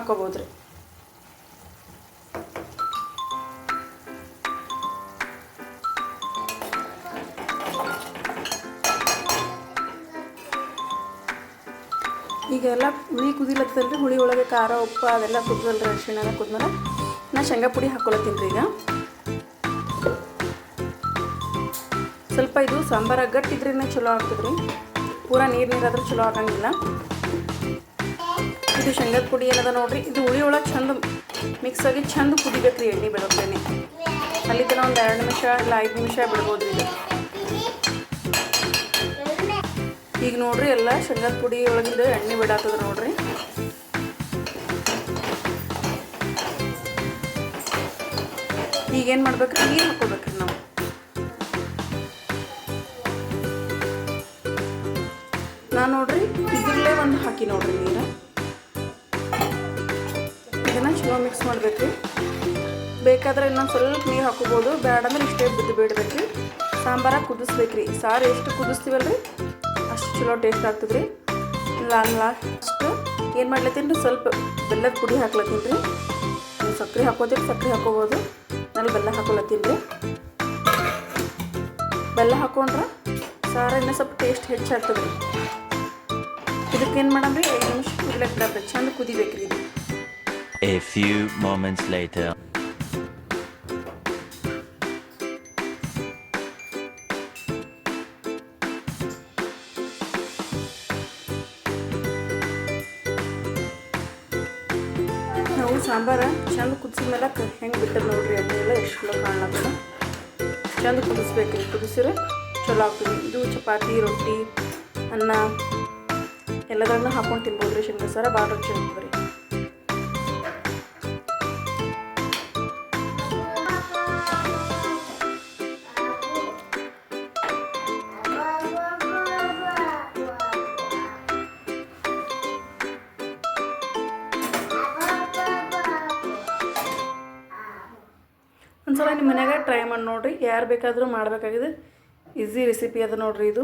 ಹಾಕೋಬೋದು ರೀ. ಈಗ ಎಲ್ಲ ಹುಳಿ ಕುದಿಲತ್ತಲ್ರಿ, ಹುಳಿ ಒಳಗೆ ಖಾರ ಉಪ್ಪು ಅದೆಲ್ಲ ಕುದ್ದಲ್ರಿ, ಅರಿಶಿಣ ಎಲ್ಲ ಕುದ್ಮೇಲೆ ನಾ ಶೇಂಗಾ ಪುಡಿ ಹಾಕ್ಕೊಳತ್ತೀನಿ ರೀ. ಈಗ ಸ್ವಲ್ಪ ಇದು ಸಾಂಬಾರು ಗಟ್ಟಿದ್ರೇ ಚಲೋ ಆಗ್ತದ್ರಿ, ಪೂರಾ ನೀರಾದ್ರೆ ಚಲೋ ಆಗಂಗಿಲ್ಲ. ಇದು ಶೇಂಗಾದ ಪುಡಿ ಏನದ ನೋಡಿರಿ, ಇದು ಹುಳಿ ಒಳಗೆ ಚಂದ ಮಿಕ್ಸ್ ಆಗಿ ಚಂದ ಕುದಿಬೇಕು ರೀ ಎಣ್ಣೆ ಬಿಡೋದ್ರೇನೆ. ಅಲ್ಲಿ ತನಕ ಒಂದು 2 ನಿಮಿಷ ಇಲ್ಲ 5 ನಿಮಿಷ ಬಿಡ್ಬೋದು ರೀ. ಈಗ ನೋಡ್ರಿ ಎಲ್ಲ ಶೇಂಗಾದ ಪುಡಿ ಒಳಗಿಂದ ಎಣ್ಣೆ ಬಿಡಾತದ ನೋಡ್ರಿ. ಈಗೇನು ಮಾಡ್ಬೇಕ್ರಿ, ನೀರು ಹಾಕೋಬೇಕ್ರಿ ನಾವು. ನಾನು ನೋಡ್ರಿ ಇದ್ರಲ್ಲೇ ಒಂದು ಹಾಕಿ ನೋಡ್ರಿ ನೀರು. ಇದನ್ನು ಚಲೋ ಮಿಕ್ಸ್ ಮಾಡ್ಬೇಕ್ರಿ. ಬೇಕಾದ್ರೆ ಇನ್ನೊಂದು ಸ್ವಲ್ಪ ನೀರು ಹಾಕೋಬೋದು, ಬೇಡ ಅಂದ್ರೆ ಇಷ್ಟೇ ಬಿದ್ದು ಬಿಡ್ಬೇಕ್ರಿ. ಸಾಂಬಾರ ಕುದಿಸ್ಬೇಕ್ರಿ. ಸಾರು ಎಷ್ಟು ಕುದಿಸ್ತೀವಲ್ರಿ ಅಷ್ಟು ಚಲೋ ಟೇಸ್ಟ್ ಆಗ್ತದೆ ರೀ. ಲಾಸ್ಟ್ ಏನು ಮಾಡ್ಲತ್ತೀನಿ ರೀ, ಸ್ವಲ್ಪ ಬೆಲ್ಲದ ಪುಡಿ ಹಾಕ್ಲತ್ತೀನಿ ರೀ. ಸಕ್ಕರೆ ಹಾಕೋತೀರಿ, ಸಕ್ಕರೆ ಹಾಕೋಬೋದು. ನಾನು ಬೆಲ್ಲ ಹಾಕೊಳತ್ತೀನಿ ರೀ. ಬೆಲ್ಲ ಹಾಕೊಂಡ್ರೆ ಸಾರು ಇನ್ನೂ ಸ್ವಲ್ಪ ಟೇಸ್ಟ್ ಹೆಚ್ಚಾಗ್ತದೆ ರೀ. ಇದಕ್ಕೇನು ಮಾಡಮ್ರಿ, 5 ನಿಮಿಷ ಕುದಿಲಕ್ಕೆ ಬಿಡಬೇಕು, ಚಂದ ಕುದಿಬೇಕ್ರಿ ಇದು. A few moments later. ನಾವು ಸಾಂಬಾರ ಚಂದ ಕುದಿಸಿದ ಮೇಲೆ ಹೆಂಗೆ ಬಿಟ್ಟದ ನೋಡ್ರಿ, ಅದನ್ನೆಲ್ಲ ಎಷ್ಟು ಚಲೋ ಕಾಣ್ಲತ್ತದ. ಚಂದ ಕುದಿಸ್ಬೇಕ್ರಿ, ಕುದಿಸಿದ್ರೆ ಚಲೋ ಆಗ್ತದೆ. ಇದು ಚಪಾತಿ, ರೊಟ್ಟಿ, ಅನ್ನ ಎಲ್ಲದನ್ನ ಹಾಕೊಂಡು ತಿನ್ಬೋದು ರೀ. ಶೇಂಗಾ ಸಾರ ಭಾಳ ರುಚಿ ಆಗ್ತದೆ ರೀ. ಒಂದ್ಸಲ ನಿಮ್ಮ ಮನ್ಯಾಗ ಟ್ರೈ ಮಾಡಿ ನೋಡಿರಿ, ಯಾರು ಬೇಕಾದರೂ ಮಾಡಬೇಕಾಗಿದೆ. ಈಸಿ ರೆಸಿಪಿ ಅದ ನೋಡಿರಿ ಇದು.